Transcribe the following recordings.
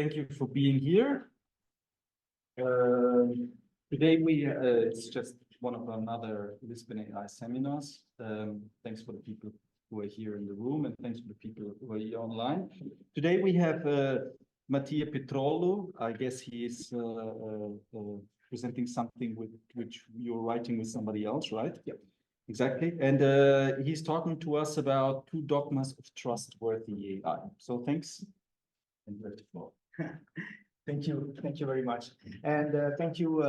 Thank you for being here. Today it's just one of another Lisbon AI seminars. Thanks for the people who are here in the room, and thanks for the people who are here online. Today we have Mattia Petrolo. I guess he is presenting something which you're writing with somebody else, right? Yeah, exactly. And he's talking to us about 2 dogmas of trustworthy AI. So thanks. And you have the floor. Thank you very much, and thank you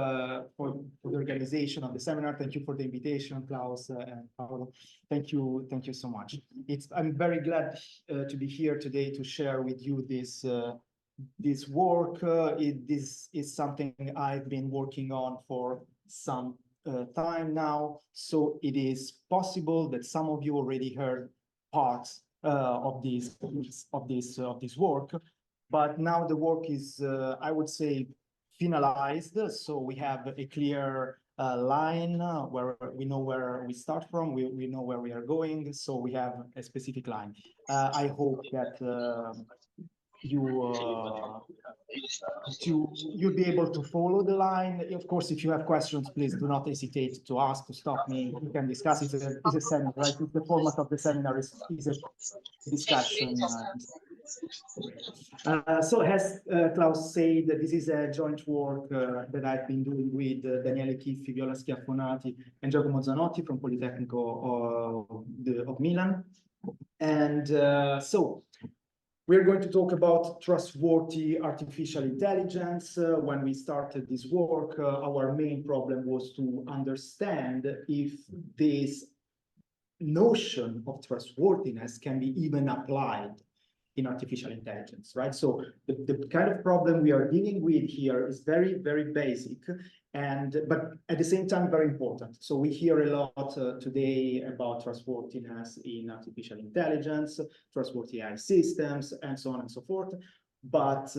for the organization of the seminar. Thank you for the invitation, Klaus and Paolo. Thank you so much. I'm very glad to be here today to share with you this work. This is something I've been working on for some time now. So it is possible that some of you already heard parts of this work. But now the work is, I would say, finalized. So we have a clear line where we know where we start from. We know where we are going. So we have a specific line. I hope that you'll be able to follow the line. Of course, if you have questions, please do not hesitate to ask, to stop me. We can discuss. It's a seminar, right? The format of the seminar is a discussion. So as Klaus said, this is a joint work that I've been doing with Daniele Chiffi, Viola Schiaffonati, and Giacomo Zanotti from Politecnico of Milan. And so we're going to talk about trustworthy artificial intelligence. When we started this work, our main problem was to understand if this notion of trustworthiness can be even applied in artificial intelligence, right? So the kind of problem we are dealing with here is very, very basic, but at the same time very important. So we hear a lot today about trustworthiness in artificial intelligence, trustworthy AI systems, and so on and so forth. But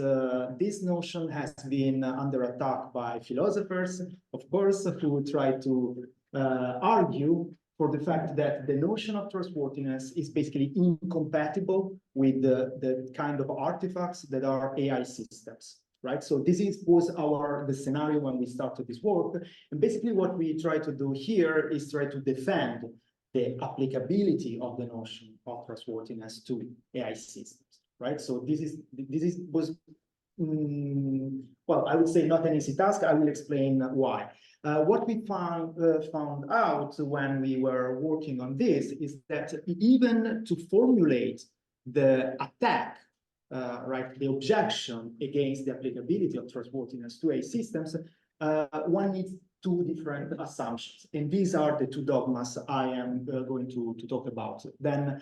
this notion has been under attack by philosophers, of course, who try to argue for the fact that the notion of trustworthiness is basically incompatible with the kind of artifacts that are AI systems, right? So this was the scenario when we started this work. And basically what we try to do here is try to defend the applicability of the notion of trustworthiness to AI systems, right? So well, I would say not an easy task. I will explain why. What we found out when we were working on this is that even to formulate the attack, right, the objection against the applicability of trustworthiness to AI systems, one needs 2 different assumptions. And these are the 2 dogmas I am going to talk about. Then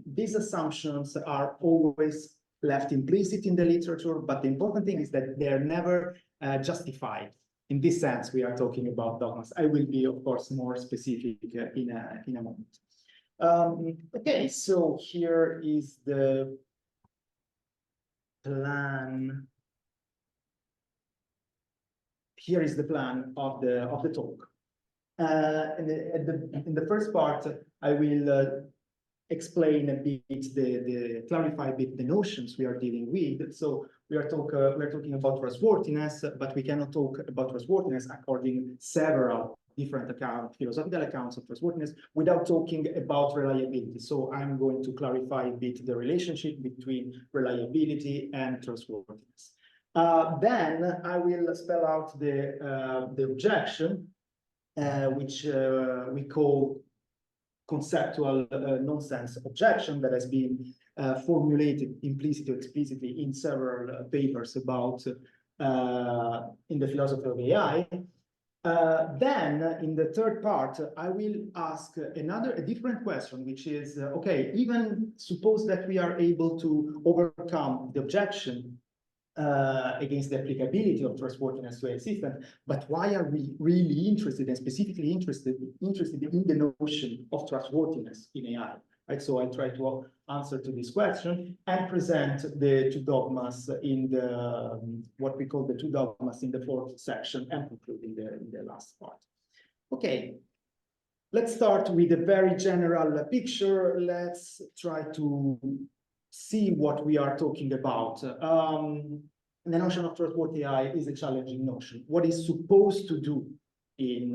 these assumptions are always left implicit in the literature, but the important thing is that they are never justified. In this sense, we are talking about dogmas. I will be, of course, more specific in a moment. Okay, so here is the plan. Here is the plan of the talk. In the first part, I will explain a bit, clarify a bit the notions we are dealing with. So we're talking about trustworthiness, but we cannot talk about trustworthiness according to several different philosophical accounts of trustworthiness without talking about reliability. So I'm going to clarify a bit the relationship between reliability and trustworthiness. Then I will spell out the objection, which we call conceptual nonsense objection, that has been formulated implicitly or explicitly in several papers about in the philosophy of AI. Then in the third part, I will ask a different question, which is, okay, even suppose that we are able to overcome the objection against the applicability of trustworthiness to a system, but why are we really interested and specifically interested in the notion of trustworthiness in AI? Right, so I try to answer to this question and present the 2 dogmas in the what we call the 2 dogmas in the 4th section, and conclude in the last part. Okay, let's start with a very general picture. Let's try to see what we are talking about. The notion of trustworthy AI is a challenging notion. What is supposed to do in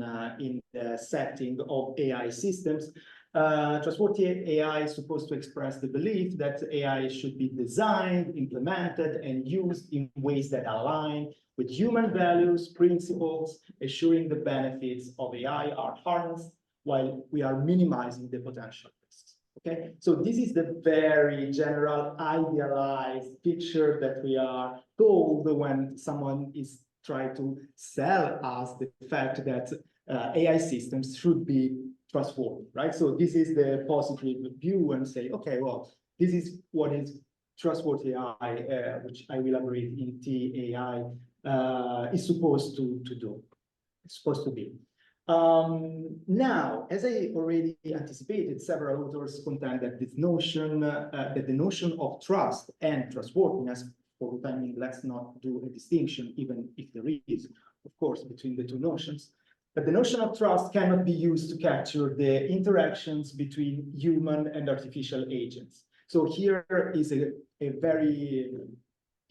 the setting of AI systems? Trustworthy AI is supposed to express the belief that AI should be designed, implemented, and used in ways that align with human values, principles, ensuring the benefits of AI are harnessed while we are minimizing the potential risks. Okay, so this is the very general idealized picture that we are told when someone is trying to sell us the fact that AI systems should be trustworthy, right? So this is the positive view and say, okay, well, this is what is trustworthy AI, which I will elaborate in TAI, is supposed to do. It's supposed to be. Now, as I already anticipated, several authors contend that this notion, that the notion of trust and trustworthiness, for the time being, let's not do a distinction, even if there is, of course, between the two notions, but the notion of trust cannot be used to capture the interactions between human and artificial agents. So here is a very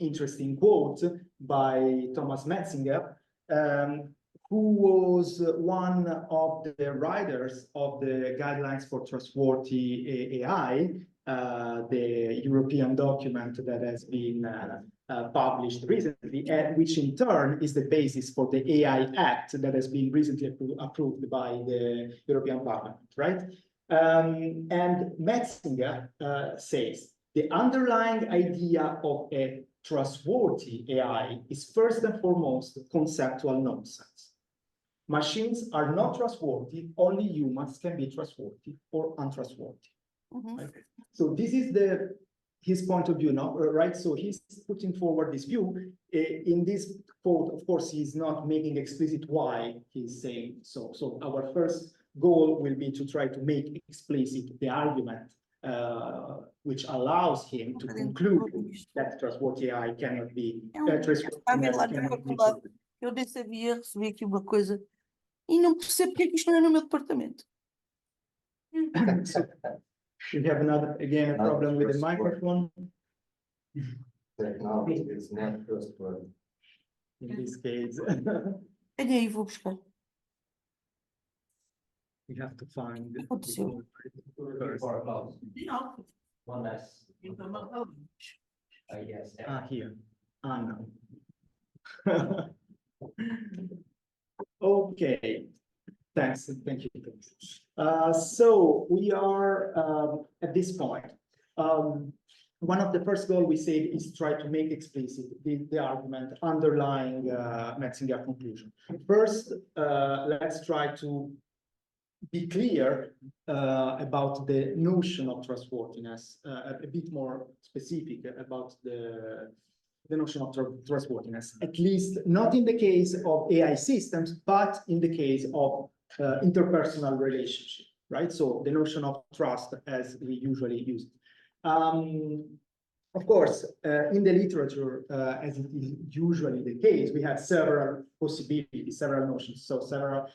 interesting quote by Thomas Metzinger, who was one of the writers of the guidelines for trustworthy AI, the European document that has been published recently, and which in turn is the basis for the AI Act that has been recently approved by the European Parliament, right? And Metzinger says, the underlying idea of a trustworthy AI is first and foremost conceptual nonsense. Machines are not trustworthy, only humans can be trustworthy or untrustworthy. Right? So this is his point of view now, right? So he's putting forward this view. In this quote, of course, he's not making explicit why he's saying so. So our first goal will be to try to make explicit the argument which allows him to conclude that trustworthy AI cannot be Eu desse havia recebi aqui uma coisa e não percebo porque é que isto não é no meu departamento. We have another, again, a problem with the microphone. Technology is not trustworthy. In this case, Olha aí, vou buscar. we have to find O que aconteceu? One less. Yes. here. No. Okay. Thanks. Thank you. So we are at this point. One of the first goals we said is try to make explicit the argument underlying Metzinger conclusion. First, let's try to be clear about the notion of trustworthiness, a bit more specific about the notion of trustworthiness, at least not in the case of AI systems, but in the case of interpersonal relationship, right? So the notion of trust as we usually use it. Of course, in the literature, as it is usually the case, we have several possibilities, several notions. So several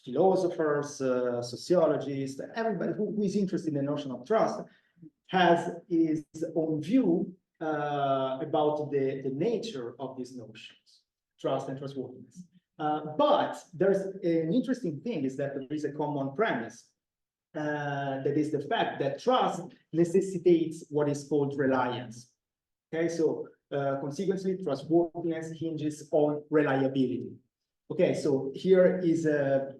philosophers, sociologists, everybody who is interested in the notion of trust has his own view about the nature of these notions, trust and trustworthiness. But there's an interesting thing is that there is a common premise that is the fact that trust necessitates what is called reliance. Okay, so consequently, trustworthiness hinges on reliability. Okay, so here is a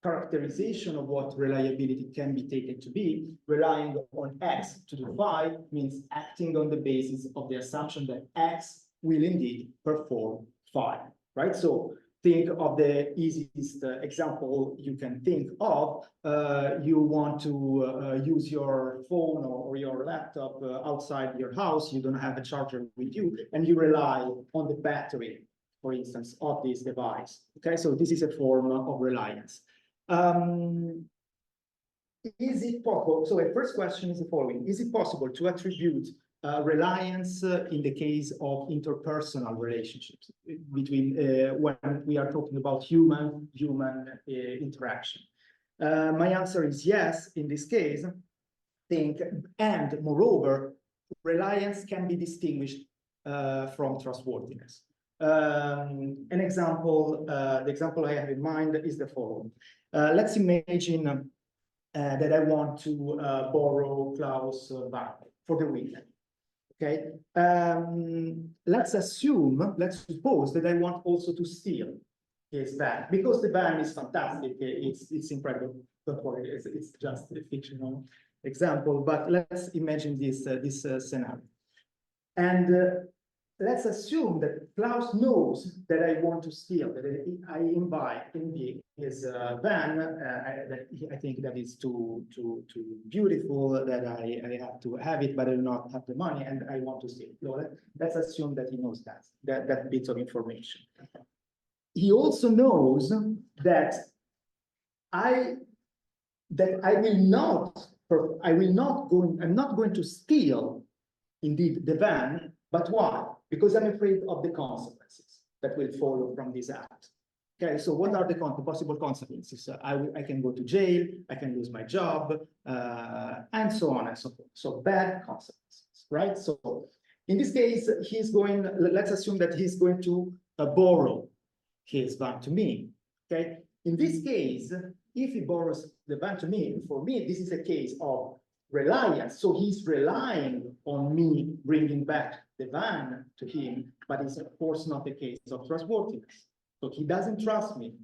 characterization of what reliability can be taken to be. Relying on X to do Y means acting on the basis of the assumption that X will indeed perform Y, right? So think of the easiest example you can think of. You want to use your phone or your laptop outside your house. You don't have a charger with you, and you rely on the battery, for instance, of this device. Okay, so this is a form of reliance. Is it possible? So the first question is the following: is it possible to attribute reliance in the case of interpersonal relationships between when we are talking about human interaction? My answer is yes. In this case, think, and moreover, reliance can be distinguished from trustworthiness. An example, the example I have in mind is the following. Let's imagine that I want to borrow Klaus' van for the weekend. Okay, let's suppose that I want also to steal his van, because the van is fantastic, it's incredible. Don't worry, it's just a fictional example, but let's imagine this scenario. And let's assume that Klaus knows that I want to steal, that I invite in his van. I think that is too beautiful, that I have to have it, but I do not have the money, and I want to steal. So let's assume that he knows that bit of information. He also knows that I'm not going to steal indeed the van, but why? Because I'm afraid of the consequences that will follow from this act. Okay, so what are the possible consequences? I can go to jail, I can lose my job, and so on and so forth. So bad consequences, right? So in this case, let's assume that he's going to borrow his van to me. Okay, in this case, if he borrows the van to me, for me, this is a case of reliance. So he's relying on me bringing back the van to him, but it's of course not the case of trustworthiness. So he doesn't trust me.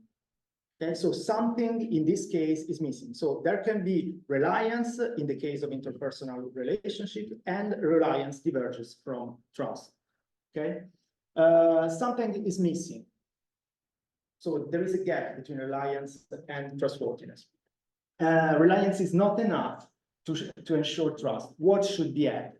Okay, so something in this case is missing. So there can be reliance in the case of interpersonal relationship, and reliance diverges from trust. Okay, something is missing. So there is a gap between reliance and trustworthiness. Reliance is not enough to ensure trust. What should be added?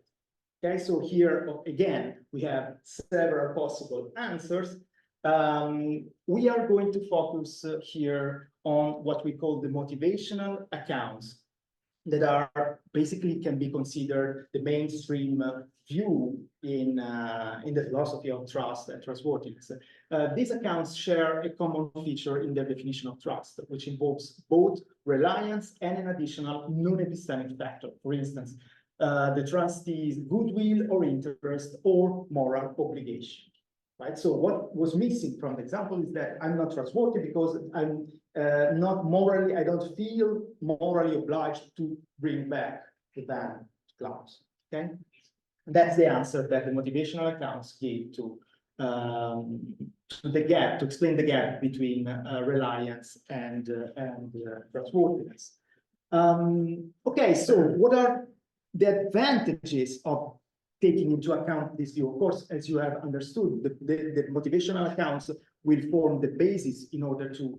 Okay, so here again, we have several possible answers. We are going to focus here on what we call the motivational accounts that are basically can be considered the mainstream view in the philosophy of trust and trustworthiness. These accounts share a common feature in their definition of trust, which involves both reliance and an additional non-epistemic factor. For instance, the trustee's goodwill or interest or moral obligation. Right. So what was missing from the example is that I'm not trustworthy because I'm not morally, I don't feel morally obliged to bring back the van to Klaus. Okay, that's the answer that the motivational accounts give to the gap, to explain the gap between reliance and trustworthiness. Okay, so what are the advantages of taking into account this view? Of course, as you have understood, the motivational accounts will form the basis in order to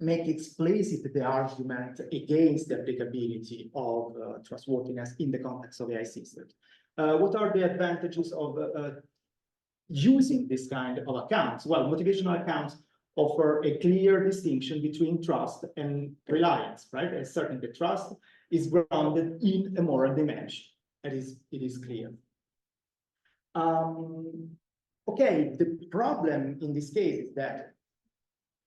make explicit the argument against the applicability of trustworthiness in the context of AI systems. What are the advantages of using this kind of accounts? Well, motivational accounts offer a clear distinction between trust and reliance, right? As certain the trust is grounded in a moral dimension. It is clear. Okay, the problem in this case is that,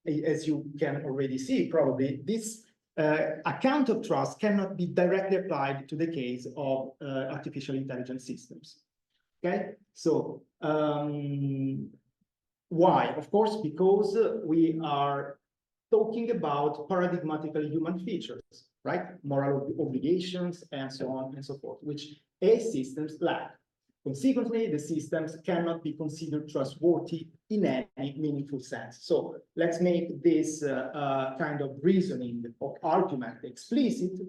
as you can already see, probably this account of trust cannot be directly applied to the case of artificial intelligence systems. Okay, so why? Of course, because we are talking about paradigmatically human features, right? Moral obligations and so on and so forth, which AI systems lack. Consequently, the systems cannot be considered trustworthy in any meaningful sense. So let's make this kind of reasoning or argument explicit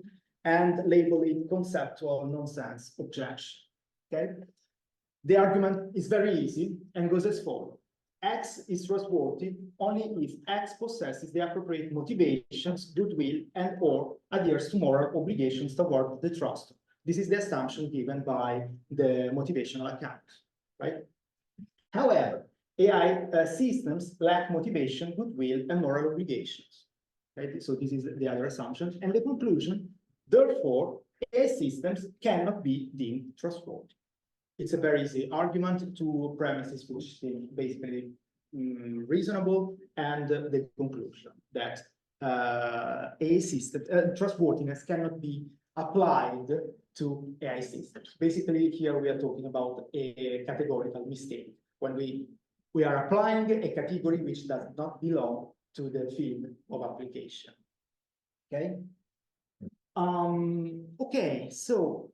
and label it conceptual nonsense objection. Okay? The argument is very easy and goes as follows. X is trustworthy only if X possesses the appropriate motivations, goodwill, and or adheres to moral obligations toward the trust. This is the assumption given by the motivational account, right? However, AI systems lack motivation, goodwill, and moral obligations. Right? So this is the other assumption. And the conclusion, therefore, AI systems cannot be deemed trustworthy. It's a very easy argument, two premises which seem basically reasonable, and the conclusion that AI system trustworthiness cannot be applied to AI systems. Basically, here we are talking about a categorical mistake when we are applying a category which does not belong to the field of application. Okay. Okay, so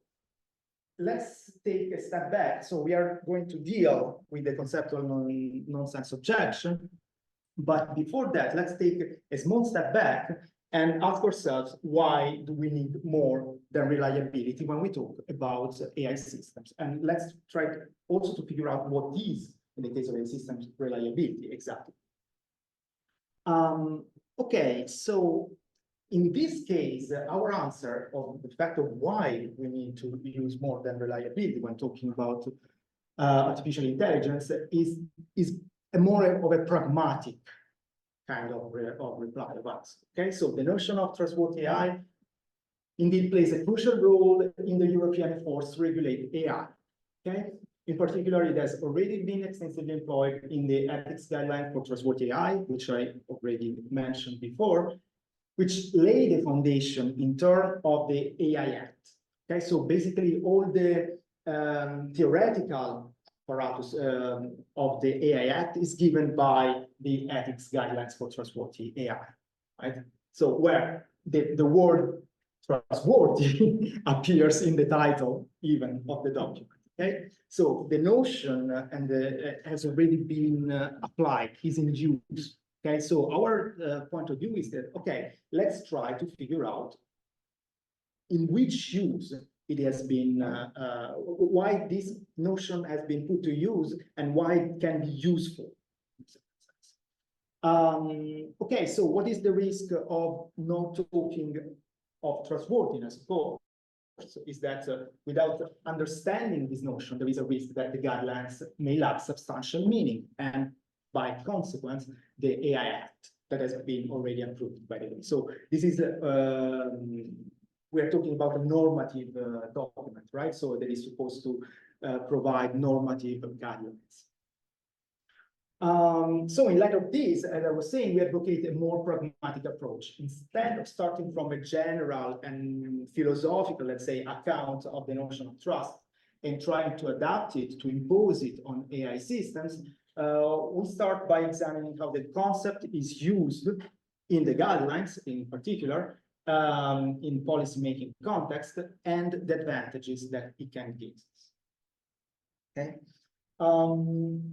let's take a step back. So we are going to deal with the conceptual nonsense objection. But before that, let's take a small step back and ask ourselves, why do we need more than reliability when we talk about AI systems? And let's try also to figure out what is, in the case of AI systems, reliability exactly. Okay, so in this case, our answer of the fact of why we need to use more than reliability when talking about artificial intelligence is a more of a pragmatic kind of reply of us. Okay, so the notion of trustworthy AI indeed plays a crucial role in the European efforts to regulate AI. Okay, in particular, it has already been extensively employed in the ethics guideline for trustworthy AI, which I already mentioned before, which lay the foundation in terms of the AI Act. Okay, so basically all the theoretical apparatus of the AI Act is given by the ethics guidelines for trustworthy AI, right? So where the word trustworthy appears in the title even of the document. Okay, so the notion has already been applied, is in use. Okay, so our point of view is that, okay, let's try to figure out in which use it has been, why this notion has been put to use and why it can be useful. Okay, so what is the risk of not talking of trustworthiness? Of course, is that without understanding this notion, there is a risk that the guidelines may lack substantial meaning, and by consequence, the AI Act that has been already approved, by the way. So this is, we're talking about a normative document, right? So that is supposed to provide normative guidelines. So in light of this, as I was saying, we advocate a more pragmatic approach. Instead of starting from a general and philosophical, let's say, account of the notion of trust and trying to adapt it, to impose it on AI systems, we start by examining how the concept is used in the guidelines, in particular, in policy-making context, and the advantages that it can give us. Okay.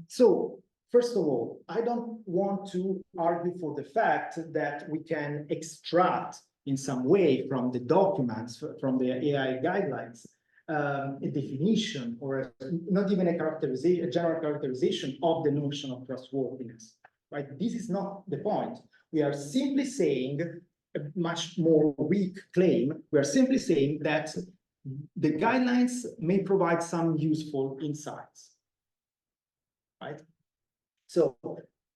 So first of all, I don't want to argue for the fact that we can extract in some way from the documents, from the AI guidelines, a definition or not even a characterization, a general characterization of the notion of trustworthiness, right? This is not the point. We are simply saying a much more weak claim. We are simply saying that the guidelines may provide some useful insights, right? So,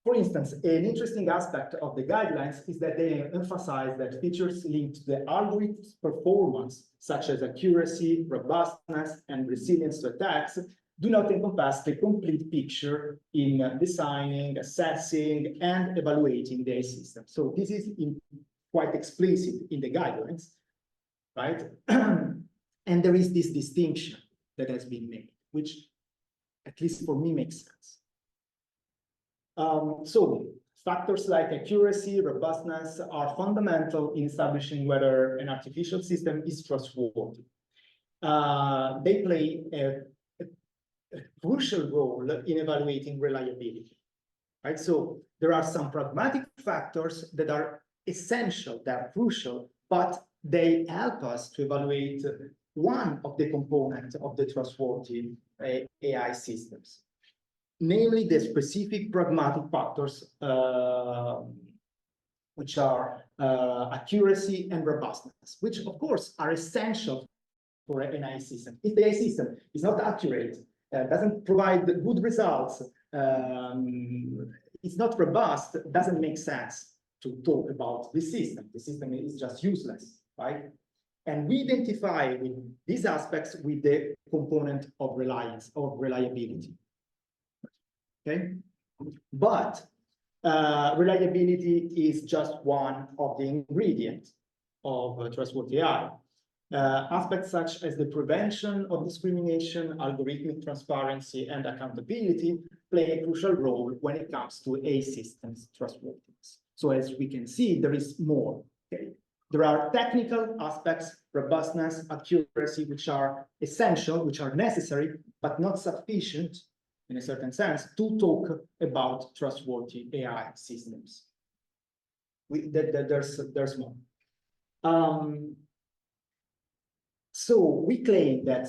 for instance, an interesting aspect of the guidelines is that they emphasize that features linked to the algorithm's performance, such as accuracy, robustness, and resilience to attacks, do not encompass the complete picture in designing, assessing, and evaluating the AI system. So this is quite explicit in the guidelines, right? And there is this distinction that has been made, which at least for me makes sense. So factors like accuracy, robustness are fundamental in establishing whether an artificial system is trustworthy. They play a crucial role in evaluating reliability, right? So there are some pragmatic factors that are essential, that are crucial, but they help us to evaluate one of the components of the trustworthy AI systems, namely the specific pragmatic factors, which are accuracy and robustness, which of course are essential for an AI system. If the AI system is not accurate, doesn't provide good results, it's not robust, doesn't make sense to talk about this system. The system is just useless, right? And we identify with these aspects with the component of reliance, of reliability. Okay, but reliability is just one of the ingredients of trustworthy AI. Aspects such as the prevention of discrimination, algorithmic transparency, and accountability play a crucial role when it comes to a system's trustworthiness. So as we can see, there is more. Okay? There are technical aspects, robustness, accuracy, which are essential, which are necessary, but not sufficient in a certain sense to talk about trustworthy AI systems. There's more. So we claim that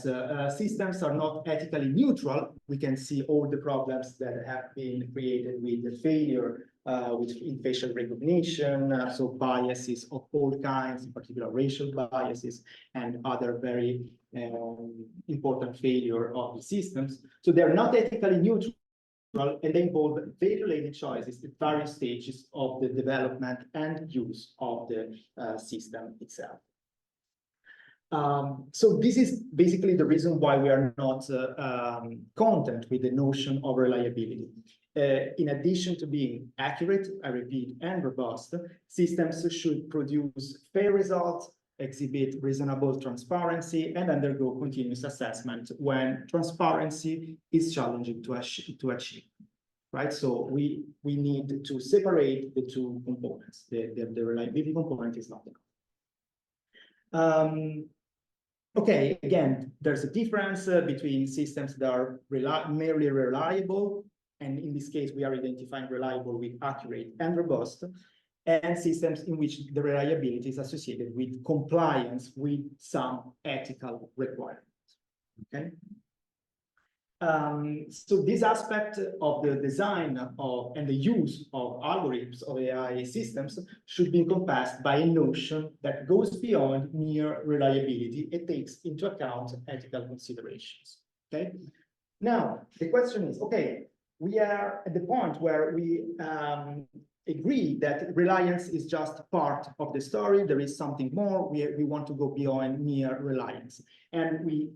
systems are not ethically neutral. We can see all the problems that have been created with the failure in facial recognition, so biases of all kinds, in particular racial biases, and other very important failure of the systems. So they're not ethically neutral, and they involve value-laden choices at various stages of the development and use of the system itself. So this is basically the reason why we are not content with the notion of reliability. In addition to being accurate, I repeat, and robust, systems should produce fair results, exhibit reasonable transparency, and undergo continuous assessment when transparency is challenging to achieve. Right, so we need to separate the two components. The reliability component is not enough. Okay, again, there's a difference between systems that are merely reliable, and in this case, we are identifying reliable with accurate and robust, and systems in which the reliability is associated with compliance with some ethical requirements. Okay. So this aspect of the design of and the use of algorithms of AI systems should be encompassed by a notion that goes beyond mere reliability. It takes into account ethical considerations. Okay. Now the question is, okay, we are at the point where we agree that reliance is just part of the story. There is something more. We want to go beyond mere reliance, and we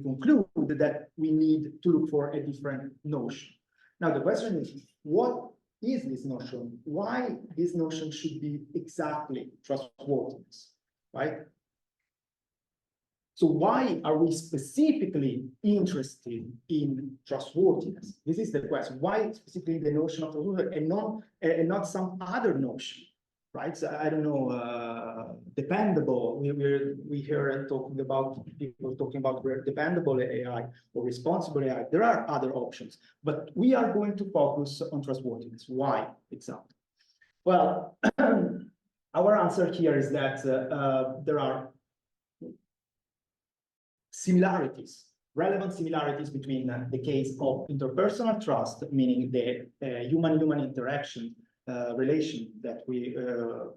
conclude that we need to look for a different notion. Now the question is, what is this notion? Why this notion should be exactly trustworthiness, right? So why are we specifically interested in trustworthiness? This is the question. Why specifically the notion of trustworthiness and not some other notion, right? So I don't know, dependable. We hear talking about people talking about dependable AI or responsible AI. There are other options, but we are going to focus on trustworthiness. Why exactly? Well, our answer here is that there are similarities, relevant similarities between the case of interpersonal trust, meaning the human-human interaction relation that we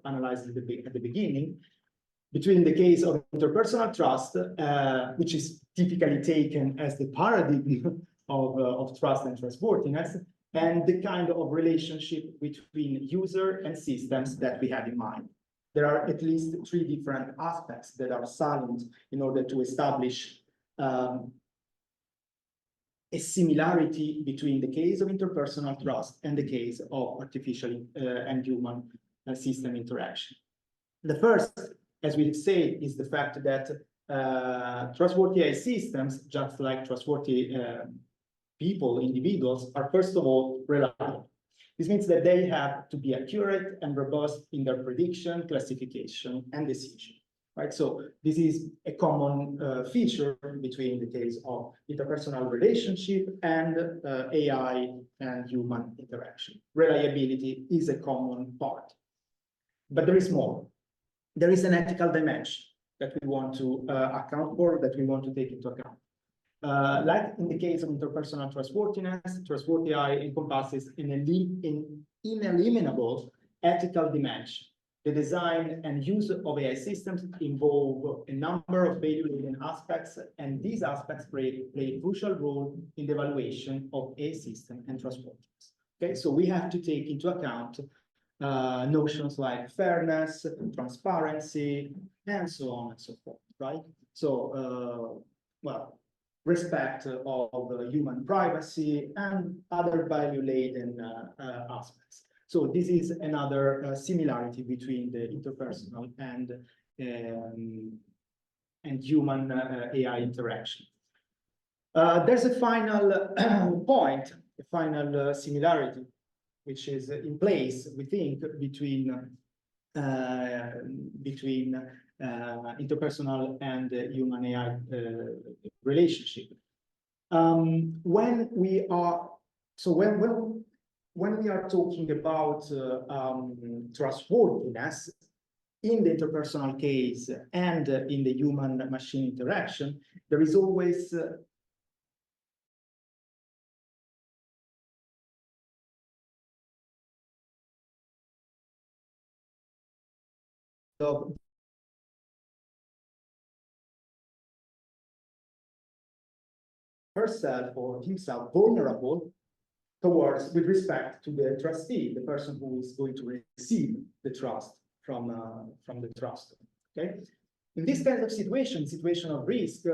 analyzed at the beginning, between the case of interpersonal trust, which is typically taken as the paradigm of trust and trustworthiness, and the kind of relationship between user and systems that we have in mind. There are at least three different aspects that are salient in order to establish a similarity between the case of interpersonal trust and the case of artificial and human system interaction. The first, as we say, is the fact that trustworthy AI systems, just like trustworthy people, individuals, are first of all reliable. This means that they have to be accurate and robust in their prediction, classification, and decision, right? So this is a common feature between the case of interpersonal relationship and AI and human interaction. Reliability is a common part. But there is more. There is an ethical dimension that we want to account for, that we want to take into account. Like in the case of interpersonal trustworthiness, trustworthy AI encompasses an ineliminable ethical dimension. The design and use of AI systems involve a number of value-laden aspects, and these aspects play a crucial role in the evaluation of a system and trustworthiness. Okay, so we have to take into account notions like fairness, transparency, and so on and so forth, right? So, well, respect of human privacy and other value-laden aspects. So this is another similarity between the interpersonal and and human AI interaction. There's a final point, a final similarity, which is in place, we think, between interpersonal and human AI relationship. When we are talking about trustworthiness in the interpersonal case and in the human-machine interaction, there is always of herself or himself vulnerable towards, with respect to the trustee, the person who is going to receive the trust from the trust. Okay, in this kind of situation of risk,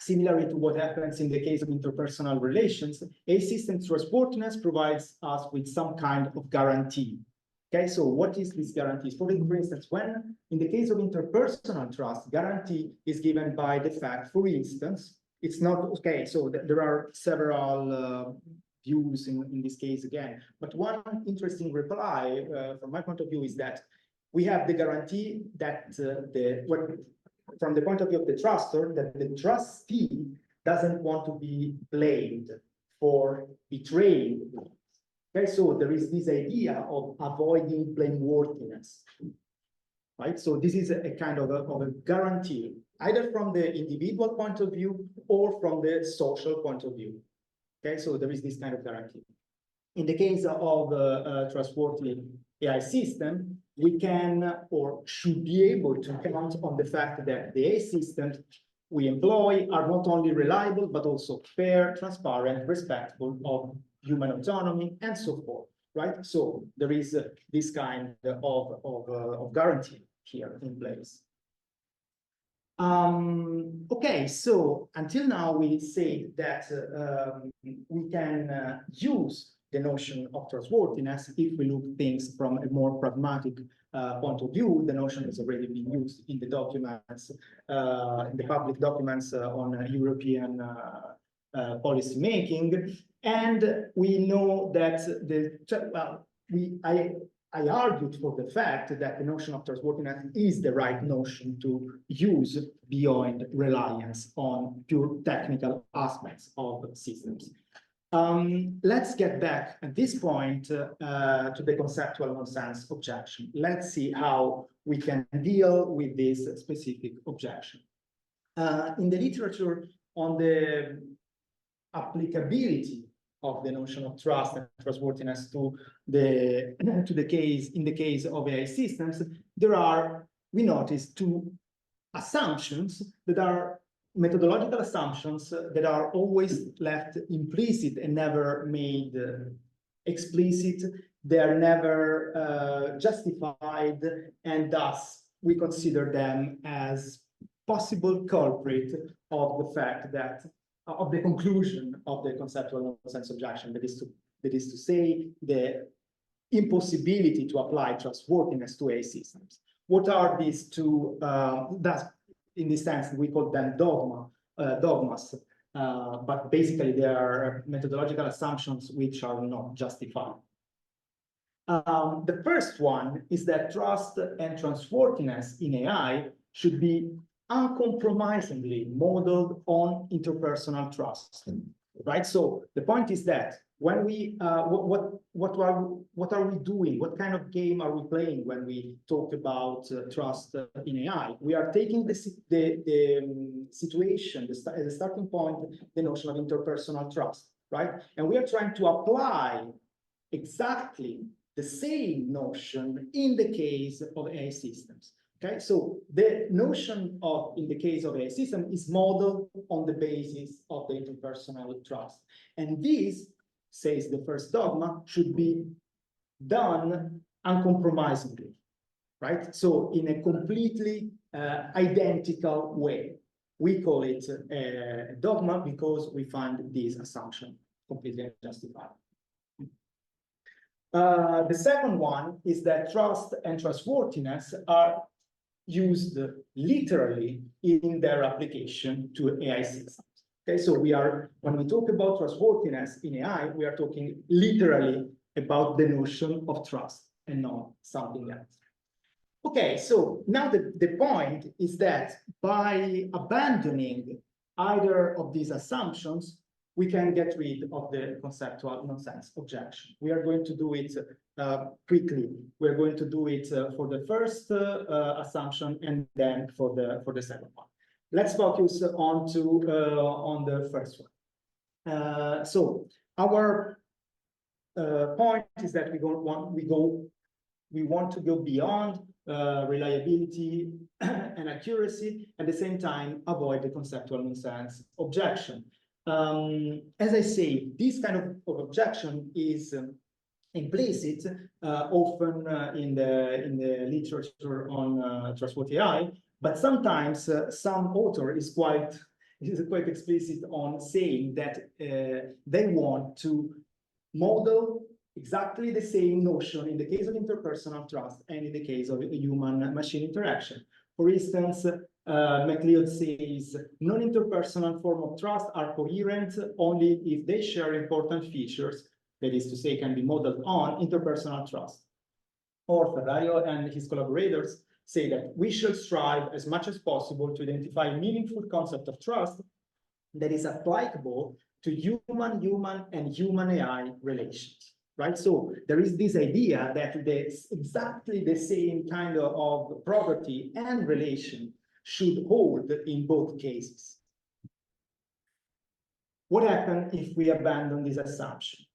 similarly to what happens in the case of interpersonal relations, a system's trustworthiness provides us with some kind of guarantee. Okay, so what is this guarantee? For instance, when in the case of interpersonal trust, guarantee is given by the fact, for instance, it's not okay. So there are several views in this case again, but one interesting reply from my point of view is that we have the guarantee that from the point of view of the trustor, that the trustee doesn't want to be blamed for betraying. Okay, so there is this idea of avoiding blameworthiness, right? So this is a kind of a guarantee, either from the individual point of view or from the social point of view. Okay, so there is this kind of guarantee. In the case of a trustworthy AI system, we can or should be able to count on the fact that the AI systems we employ are not only reliable, but also fair, transparent, respectful of human autonomy, and so forth, right? So there is this kind of guarantee here in place. Okay, so until now we say that we can use the notion of trustworthiness if we look things from a more pragmatic point of view. The notion has already been used in the documents, in the public documents on European policy making, and we know that I argued for the fact that the notion of trustworthiness is the right notion to use beyond reliance on pure technical aspects of systems. Let's get back at this point to the conceptual nonsense objection. Let's see how we can deal with this specific objection. In the literature on the applicability of the notion of trust and trustworthiness to the case, in the case of AI systems, there are, we notice, two assumptions that are methodological assumptions that are always left implicit and never made explicit. They are never justified, and thus we consider them as possible culprit of the fact that of the conclusion of the conceptual nonsense objection, that is to say, the impossibility to apply trustworthiness to AI systems. What are these two? In this sense, we call them dogmas, but basically they are methodological assumptions which are not justified. The first one is that trust and trustworthiness in AI should be uncompromisingly modeled on interpersonal trust, right? So the point is that when we what are we doing? What kind of game are we playing when we talk about trust in AI? We are taking the situation as a starting point, the notion of interpersonal trust, right? And we are trying to apply exactly the same notion in the case of AI systems. Okay, so the notion of, in the case of a system, is modeled on the basis of the interpersonal trust. And this, says the first dogma, should be done uncompromisingly, right? So in a completely identical way. We call it a dogma because we find this assumption completely unjustified. The second one is that trust and trustworthiness are used literally in their application to AI systems. Okay, so when we talk about trustworthiness in AI, we are talking literally about the notion of trust and not something else. Okay, so now the point is that by abandoning either of these assumptions, we can get rid of the conceptual nonsense objection. We are going to do it quickly. We're going to do it for the first assumption and then for the second one. Let's focus on the first one. So our point is that we want to go beyond reliability and accuracy, at the same time avoid the conceptual nonsense objection. As I say, this kind of objection is implicit often in the literature on trustworthy AI, but sometimes some author is quite explicit on saying that they want to model exactly the same notion in the case of interpersonal trust and in the case of human-machine interaction. For instance, MacLeod says non-interpersonal form of trust are coherent only if they share important features, that is to say, can be modeled on interpersonal trust. Or Ferrario and his collaborators say that we should strive as much as possible to identify a meaningful concept of trust that is applicable to human-human and human-AI relations, right? So there is this idea that there's exactly the same kind of property and relation should hold in both cases. What happens if we abandon this assumption?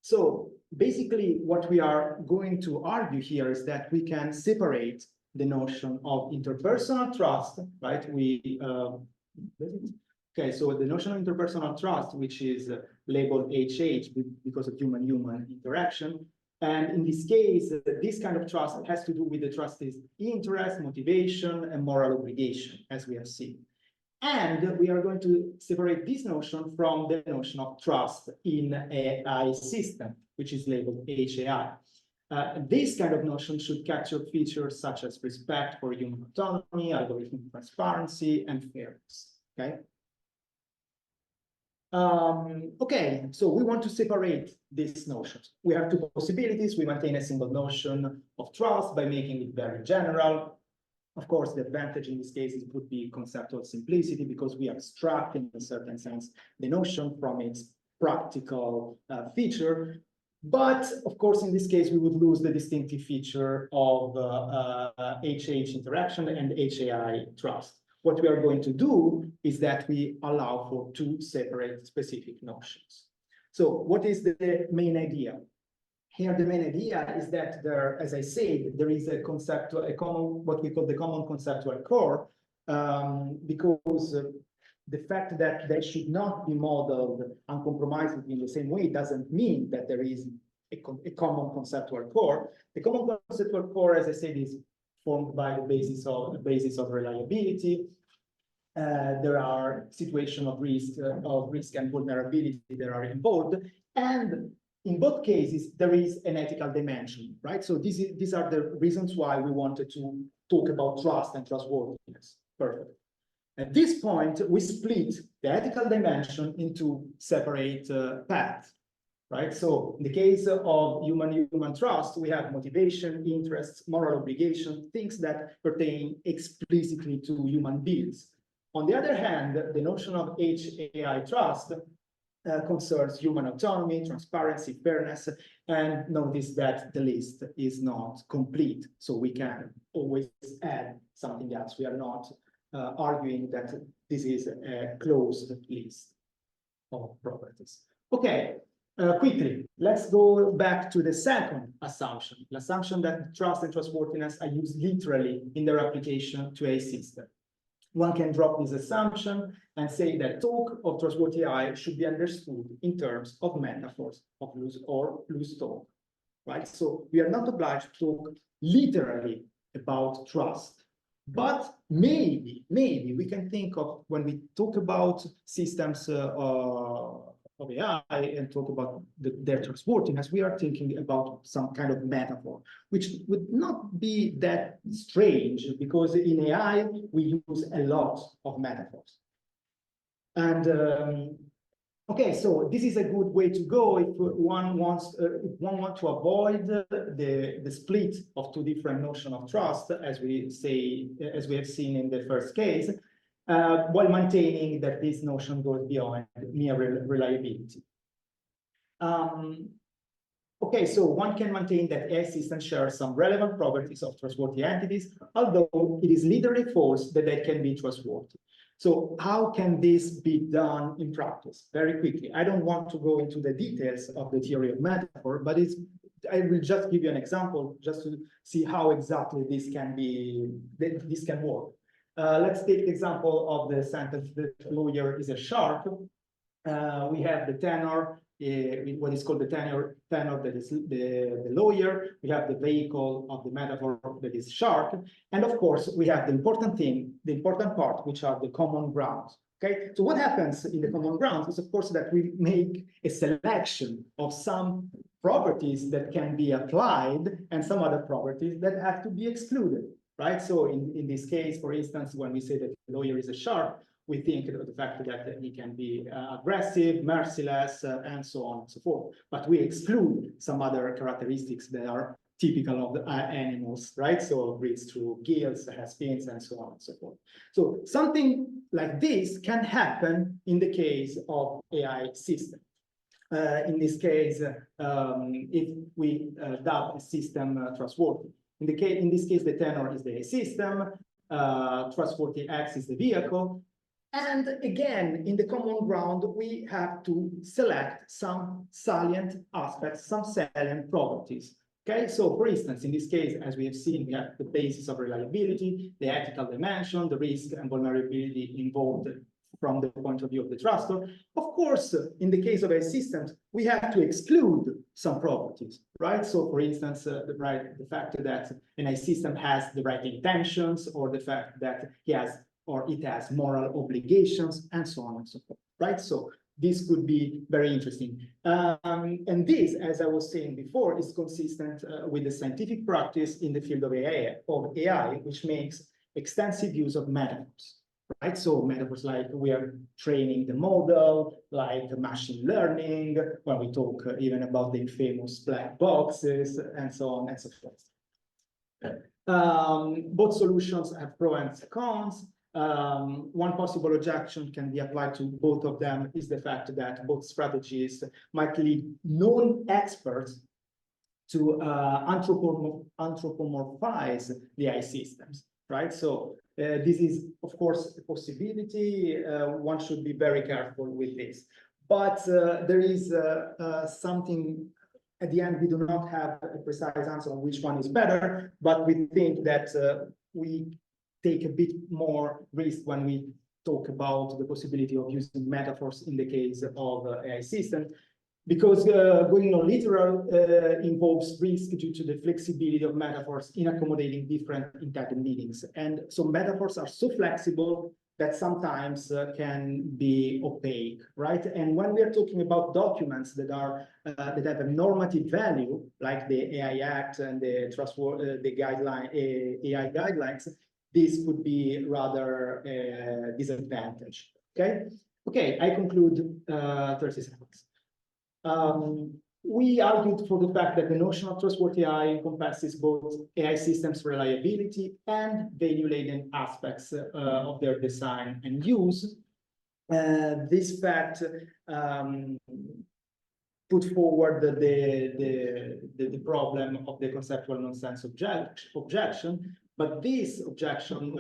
So basically what we are going to argue here is that we can separate the notion of interpersonal trust, right? Okay, so the notion of interpersonal trust, which is labeled HH because of human-human interaction. And in this case, this kind of trust has to do with the trustee's interest, motivation, and moral obligation, as we have seen. And we are going to separate this notion from the notion of trust in an AI system, which is labeled HAI. This kind of notion should capture features such as respect for human autonomy, algorithmic transparency, and fairness. Okay. Okay, so we want to separate these notions. We have two possibilities. We maintain a single notion of trust by making it very general. Of course, the advantage in this case would be conceptual simplicity because we abstract in a certain sense the notion from its practical feature. But of course, in this case, we would lose the distinctive feature of HH interaction and HAI trust. What we are going to do is that we allow for two separate specific notions. So what is the main idea? Here, the main idea is that there, as I said, there is a conceptual, what we call the common conceptual core, because the fact that they should not be modeled uncompromisingly in the same way doesn't mean that there is a common conceptual core. The common conceptual core, as I said, is formed by the basis of reliability. There are situations of risk and vulnerability that are involved, and in both cases there is an ethical dimension, right? So these are the reasons why we wanted to talk about trust and trustworthiness. Perfect. At this point, we split the ethical dimension into separate paths. Right. So in the case of human-human trust, we have motivation, interests, moral obligation, things that pertain explicitly to human beings. On the other hand, the notion of HAI trust concerns human autonomy, transparency, fairness, and notice that the list is not complete. So we can always add something else. We are not arguing that this is a closed list of properties. Okay. Quickly, let's go back to the second assumption, the assumption that trust and trustworthiness are used literally in their application to a system. One can drop this assumption and say that talk of trustworthy AI should be understood in terms of metaphors of loose talk, right? So we are not obliged to talk literally about trust, but maybe we can think of, when we talk about systems of AI and talk about their trustworthiness, we are thinking about some kind of metaphor, which would not be that strange because in AI, we use a lot of metaphors. And okay, so this is a good way to go if one wants to avoid the split of two different notions of trust, as we have seen in the first case, while maintaining that this notion goes beyond mere reliability. Okay, so one can maintain that AI systems share some relevant properties of trustworthy entities, although it is literally false that they can be trustworthy. So how can this be done in practice? Very quickly. I don't want to go into the details of the theory of metaphor, but I will just give you an example just to see how exactly this can work. Let's take the example of the sentence, the lawyer is a shark. We have the tenor, what is called the tenor that is the lawyer. We have the vehicle of the metaphor that is shark. And of course, we have the important part, which are the common grounds. Okay, so what happens in the common grounds is, of course, that we make a selection of some properties that can be applied and some other properties that have to be excluded. Right. So in this case, for instance, when we say that the lawyer is a shark, we think of the fact that he can be aggressive, merciless, and so on and so forth. But we exclude some other characteristics that are typical of the animals, right? So breathes through gills, has fins, and so on and so forth. So something like this can happen in the case of AI system. In this case, if we dub a system trustworthy. In this case, the tenor is the system, trustworthy X is the vehicle. And again, in the common ground, we have to select some salient aspects, some salient properties. Okay, so for instance, in this case, as we have seen, we have the basis of reliability, the ethical dimension, the risk and vulnerability involved from the point of view of the trustor. Of course, in the case of AI systems, we have to exclude some properties, right? So for instance, the fact that an AI system has the right intentions, or the fact that it has moral obligations, and so on and so forth, right? So this could be very interesting. And this, as I was saying before, is consistent with the scientific practice in the field of AI, which makes extensive use of metaphors. Right, so metaphors like we are training the model, like machine learning, when we talk even about the infamous black boxes, and so on and so forth. Both solutions have pros and cons. One possible objection can be applied to both of them is the fact that both strategies might lead non-experts to anthropomorphize the AI systems, right? So this is, of course, a possibility. One should be very careful with this. But there is something, at the end, we do not have a precise answer on which one is better, but we think that we take a bit more risk when we talk about the possibility of using metaphors in the case of AI systems. Because going on literal involves risk due to the flexibility of metaphors in accommodating different intended meanings. And so metaphors are so flexible that sometimes can be opaque, right? And when we are talking about documents that are that have a normative value, like the AI Act and the AI guidelines, this could be rather a disadvantage. Okay. Okay. I conclude 30 seconds. We argued for the fact that the notion of trustworthy AI encompasses both AI systems' reliability and value-laden aspects of their design and use. This fact put forward the problem of the conceptual nonsense objection, but this objection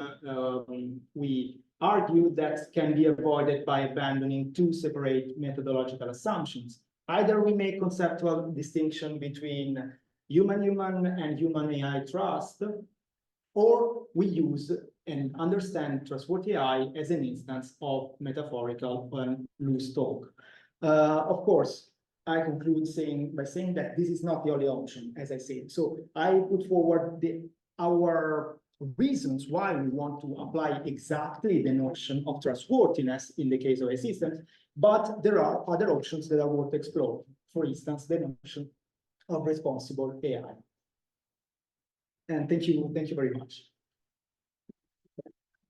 we argue that can be avoided by abandoning two separate methodological assumptions. Either we make conceptual distinction between human-human and human-AI trust, or we use and understand trustworthy AI as an instance of metaphorical and loose talk. Of course, I conclude by saying that this is not the only option, as I said. So I put forward our reasons why we want to apply exactly the notion of trustworthiness in the case of a system, But there are other options that are worth exploring. For instance, the notion of responsible AI. And thank you very much.